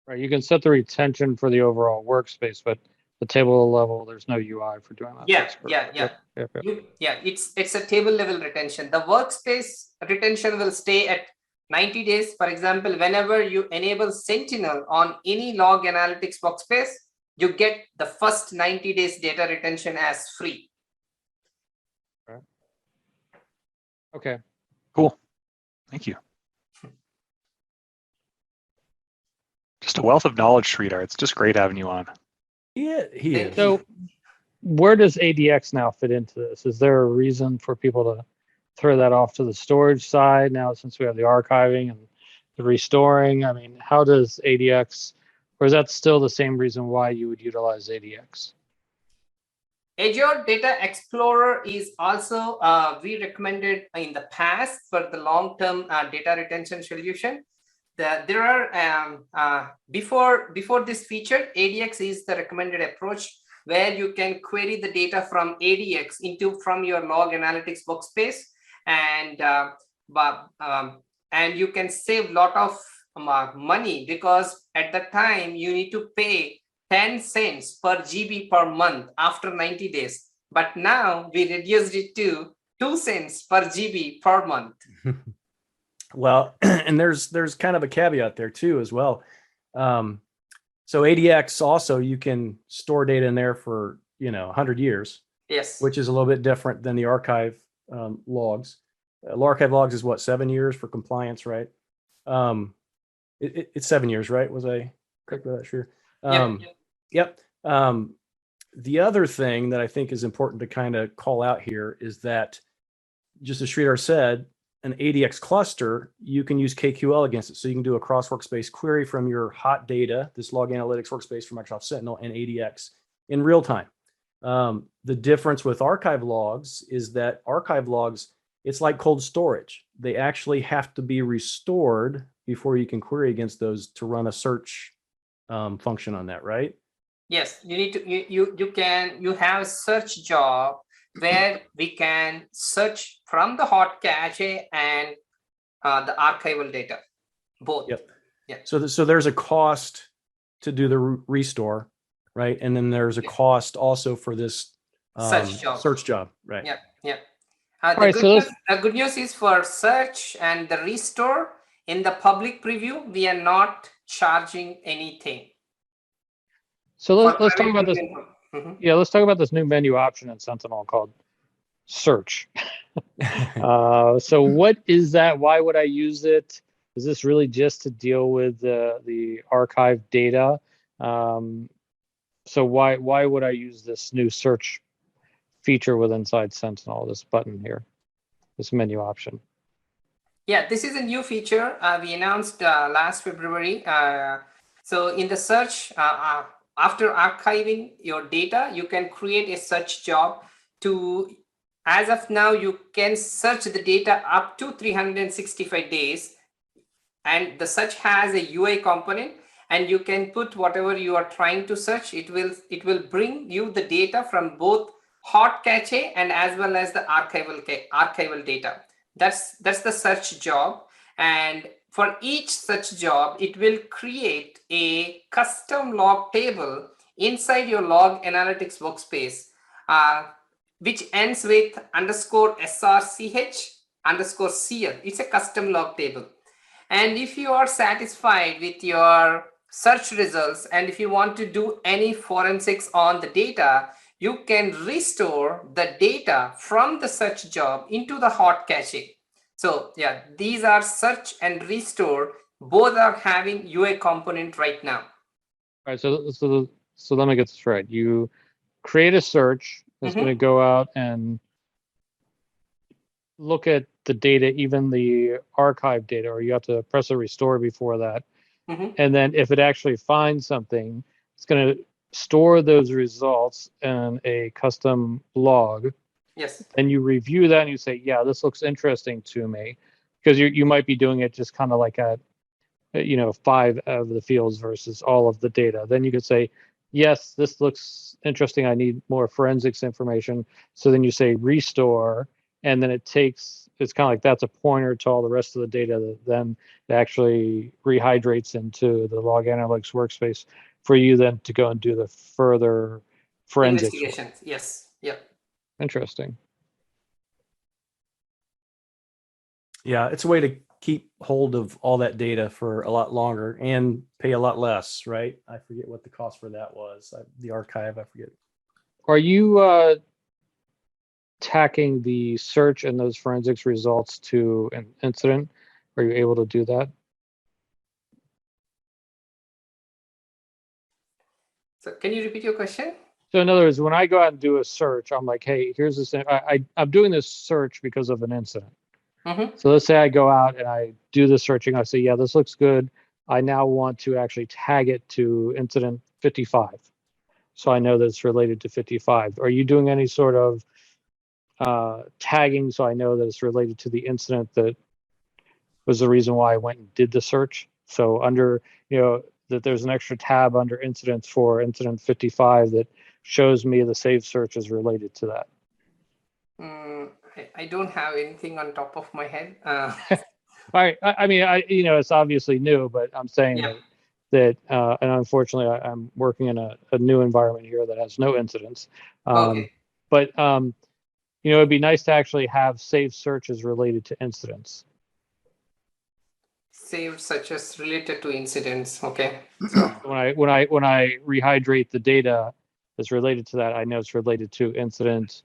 Right. You can set the retention for the overall workspace, but the table level, there's no UI for doing that. Yeah. It's a table level retention. The workspace retention will stay at 90 days. For example, whenever you enable Sentinel on any log analytics workspace, you get the first 90 days data retention as free. Okay. Cool. Thank you. Just a wealth of knowledge, Sreedhar. It's just great having you on. Yeah, he Thank is. you. So where does ADX now fit into this? Is there a reason for people to throw that off to the storage side now since we have the archiving and the restoring? I mean, how does ADX, or is that still the same reason why you would utilize ADX? Azure Data Explorer is also we recommended in the past for the long-term data retention solution. There are before this feature, ADX is the recommended approach where you can query the data from ADX from your log analytics workspace, and you can save a lot of money, because at that time you need to pay 10 cents per GB per month after 90 days. But now we reduced it to 2 cents per GB per month. Well, and there's kind of a caveat there too as well. So ADX also, you can store data in there for 100 years. Yes. Which is a little bit different than the archive logs. Archive logs is what, 7 years for compliance, right? It's 7 years, right? Was I correct with that? Sure. Yep. The other thing that I think is important to kind of call out here is that, just as Sreedhar said, an ADX cluster, you can use KQL against it. So you can do a cross workspace query from your hot data, this log analytics workspace for Microsoft Sentinel, and ADX in real time. The difference with archive logs is that archive logs, it's like cold storage. They actually have to be restored before you can query against those to run a search function on that, right? Yes, you need to, you have a search job where we can search from the hot cache and the archival data, both. Yep. Yeah. So there's a cost to do the restore, right? And then there's a cost also for this search job, right? Yeah, yeah. The good news is for search and the restore in the public preview, we are not charging anything. So let's talk about this. Yeah, let's talk about this new menu option in Sentinel called search. So what is that? Why would I use it? Is this really just to deal with the archive data? So why would I use this new search feature with inside Sentinel, this button here, this menu option? Yeah, this is a new feature we announced last February. So in the search, after archiving your data, you can create a search job to, as of now, you can search the data up to 365 days. And the search has a UI component, and you can put whatever you are trying to search. It will bring you the data from both hot cache and as well as the archival data. That's the search job. And for each such job, it will create a custom log table inside your log analytics workspace, which ends with _srch_cl. It's a custom log table. And if you are satisfied with your search results, and if you want to do any forensics on the data, you can restore the data from the search job into the hot cache. So yeah, these are search and restore. Both are having UI component right now. All right. So let me get this right. You create a search that's going to go out and look at the data, even the archive data, or you have to press a restore before that. And then if it actually finds something, it's going to store those results in a custom log. Yes. And you review that and you say, yeah, this looks interesting to me, because you might be doing it just kind of like at 5 of the fields versus all of the data. Then you could say, yes, this looks interesting, I need more forensics information. So then you say restore, and then it's kind of like that's a pointer to all the rest of the data that then actually rehydrates into the log analytics workspace for you then to go and do the further forensics investigations. Yes. Yep. Interesting. Yeah, it's a way to keep hold of all that data for a lot longer and pay a lot less, right? I forget what the cost for that was. The archive, I forget. Are you tacking the search and those forensics results to an incident? Are you able to do that? So can you repeat your question? So in other words, when I go out and do a search, I'm like, hey, here's this. I'm doing this search because of an incident. Mm-hmm. So let's say I go out and I do the searching. I say, yeah, this looks good. I now want to actually tag it to incident 55. So I know that it's related to 55. Are you doing any sort of tagging so I know that it's related to the incident that was the reason why I went and did the search? So under, that there's an extra tab under incidents for incident 55 that shows me the saved search is related to that. I don't have anything on top of my head. All right. I mean, it's obviously new, but I'm saying that and unfortunately, I'm working in a new environment here that has no incidents. Okay. But it'd be nice to actually have saved searches related to incidents. Saved such as related to incidents. Okay. So when I rehydrate the data that's related to that, I know it's related to incident.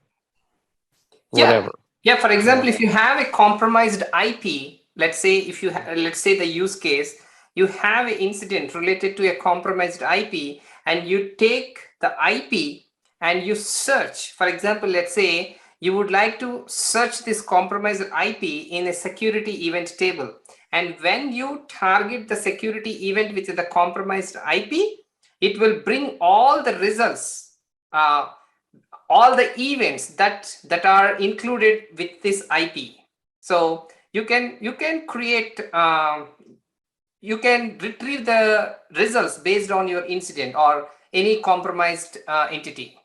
Whatever. Yeah. For example, if you have a compromised IP, let's say the use case, you have an incident related to a compromised IP, and you take the IP and you search. For example, let's say you would like to search this compromised IP in a security event table. And when you target the security event with the compromised IP, it will bring all the results, all the events that are included with this IP. So you can create, you can retrieve the results based on your incident or any compromised entity.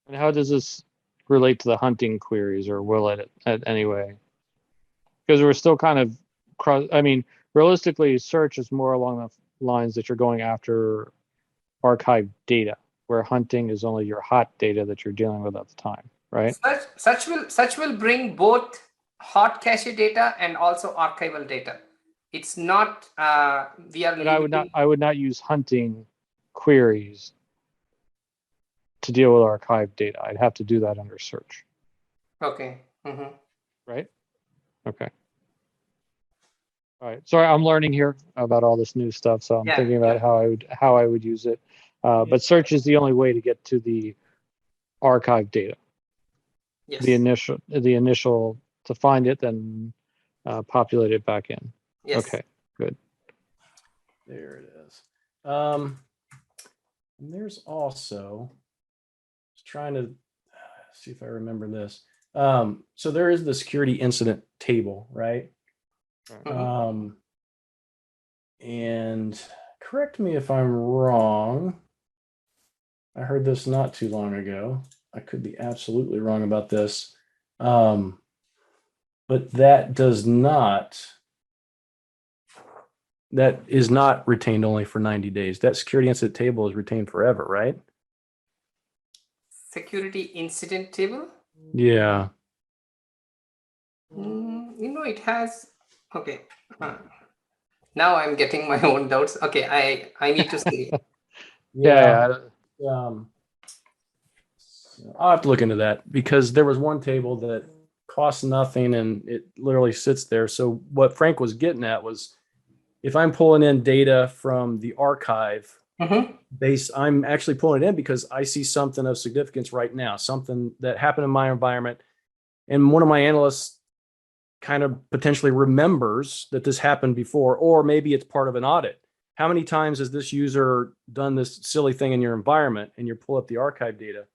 And how does this relate to the hunting queries, or will it anyway? Because we're still kind of realistically, search is more along the lines that you're going after archived data, where hunting is only your hot data that you're dealing with at the time, right? Such will bring both hot cache data and also archival data. It's not But I would not use hunting queries to deal with archived data. I'd have to do that under search. Okay. Mm-hmm. Right? Okay. All right. Sorry, I'm learning here about all this new stuff, so I'm thinking about how I would use it. But search is the only way to get to the archive data. Yes. The initial to find it, then populate it back in. Yes. Okay. Good. There it is. And there's also, trying to see if I remember this. So there is the security incident table, right? Mm-hmm. And correct me if I'm wrong. I heard this not too long ago. I could be absolutely wrong about this. But that is not retained only for 90 days. That security incident table is retained forever, right? Security incident table? Yeah. It has. Okay. Now I'm getting my own doubts. Okay, I need to see. I'll have to look into that, because there was one table that costs nothing and it literally sits there. So what Frank was getting at was, if I'm pulling in data from the archive base, I'm actually pulling it in because I see something of significance right now, something that happened in my environment. And one of my analysts kind of potentially remembers that this happened before, or maybe it's part of an audit. How many times has this user done this silly thing in your environment? And you pull up the archive data.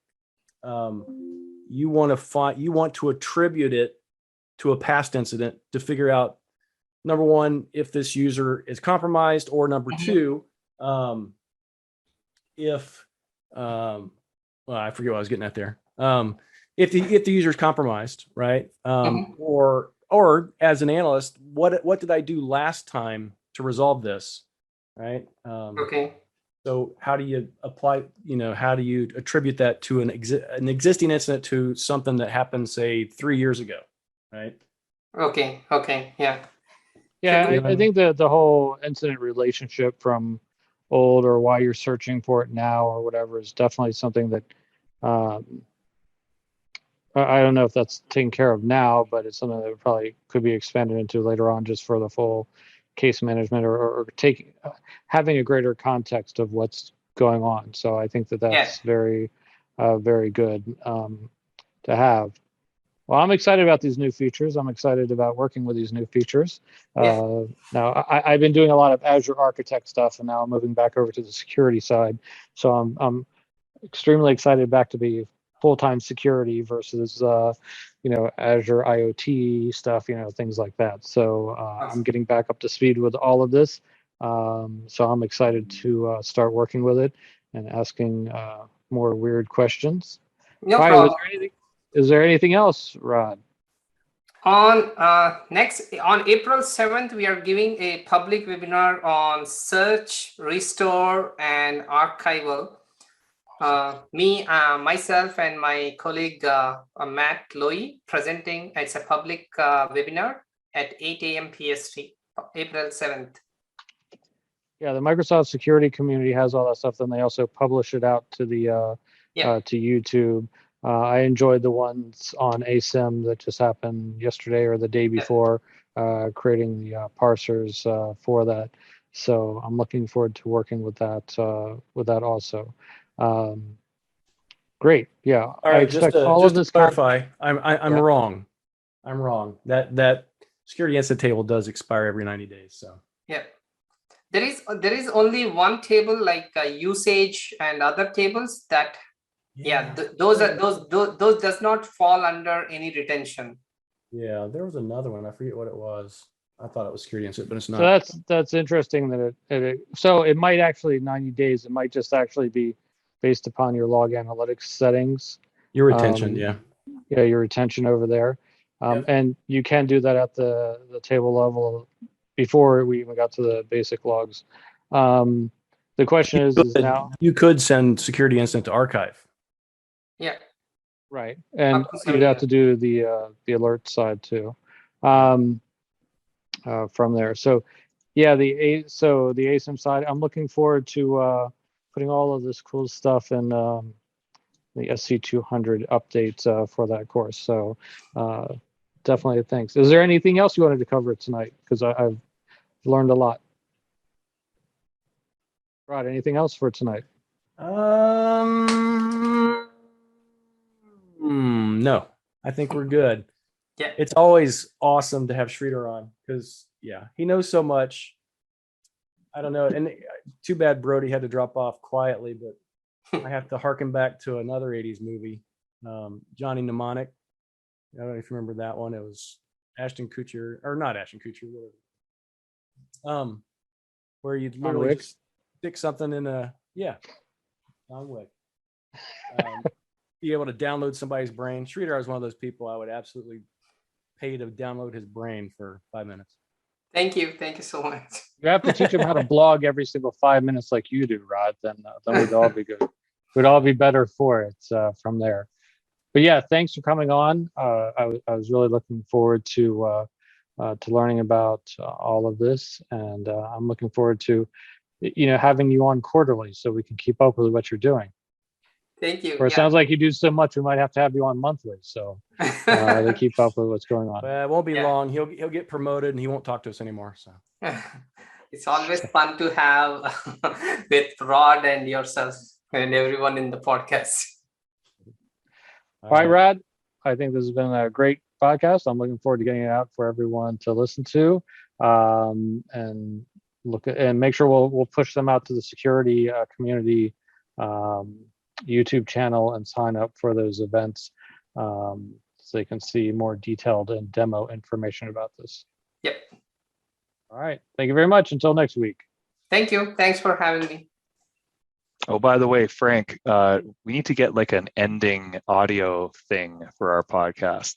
You want to attribute it to a past incident to figure out, number one, if this user is compromised, or number two, if well, I forget what I was getting at there. If the user is compromised, right? Or as an analyst, what did I do last time to resolve this, right? Okay. So how do you apply? How do you attribute that to an existing incident to something that happened, say, 3 years ago, right? Okay. Yeah. Yeah, I think the whole incident relationship from old or why you're searching for it now or whatever is definitely something that I don't know if that's taken care of now, but it's something that probably could be expanded into later on just for the full case management or taking having a greater context of what's going on. So I think that's very good to have. Well, I'm excited about these new features. I'm excited about working with these new features. Now, I've been doing a lot of Azure Architect stuff, and now I'm moving back over to the security side. So I'm extremely excited back to be full-time security versus Azure IoT stuff, things like that. So I'm getting back up to speed with all of this. So I'm excited to start working with it and asking more weird questions. No problem. Is there anything else, Rod? On April 7th, we are giving a public webinar on search, restore, and archival. Myself, and my colleague Matt Lowy presenting. It's a public webinar at 8 a.m. PST, April 7th. Yeah, the Microsoft security community has all that stuff. Then they also publish it out to the to YouTube. I enjoyed the ones on ASIM that just happened yesterday or the day before, creating the parsers for that. So I'm looking forward to working with that also. Great. Yeah. All right. Just to clarify, I'm wrong. I'm wrong. That security incident table does expire every 90 days. So there is only one table like usage and other tables that those does not fall under any retention. Yeah, there was another one. I forget what it was. I thought it was security incident, but it's not. So that's interesting that it might actually 90 days. It might just actually be based upon your log analytics settings. Your retention, your retention over there. And you can do that at the table level before we even got to the basic logs. The question is now you could send security incident to archive. Yeah. Right. And you'd have to do the alert side too. From there. So the ASIM side, I'm looking forward to putting all of this cool stuff in the SC200 update for that course. So definitely thanks. Is there anything else you wanted to cover tonight? Because I've learned a lot. Rod, anything else for tonight? No, I think we're good. Yeah. It's always awesome to have Sreedhar on because he knows so much. I don't know. And too bad Brody had to drop off quietly, but I have to harken back to another 80s movie, Johnny Mnemonic. I don't know if you remember that one. It was Ashton Kutcher, or not Ashton Kutcher, where you'd literally just stick something in John Wick. Be able to download somebody's brain. Sreedhar is one of those people I would absolutely pay to download his brain for 5 minutes. Thank you so much. You have to teach him how to blog every single 5 minutes like you do, Rod. Then we'd all be good. We'd all be better for it from there. But yeah, thanks for coming on. I was really looking forward to learning about all of this, and I'm looking forward to having you on quarterly so we can keep up with what you're doing. Thank you. Or it sounds like you do so much, we might have to have you on monthly. So to keep up with what's going on. Well, it won't be long. He'll get promoted and he won't talk to us anymore. So it's always fun to have with Rod and yourself and everyone in the podcast. All right, Rod. I think this has been a great podcast. I'm looking forward to getting it out for everyone to listen to, and look at, and make sure we'll push them out to the security community YouTube channel and sign up for those events so they can see more detailed and demo information about this. Yep. All right. Thank you very much. Until next week. Thank you. Thanks for having me. Oh, by the way, Frank, we need to get like an ending audio thing for our podcast.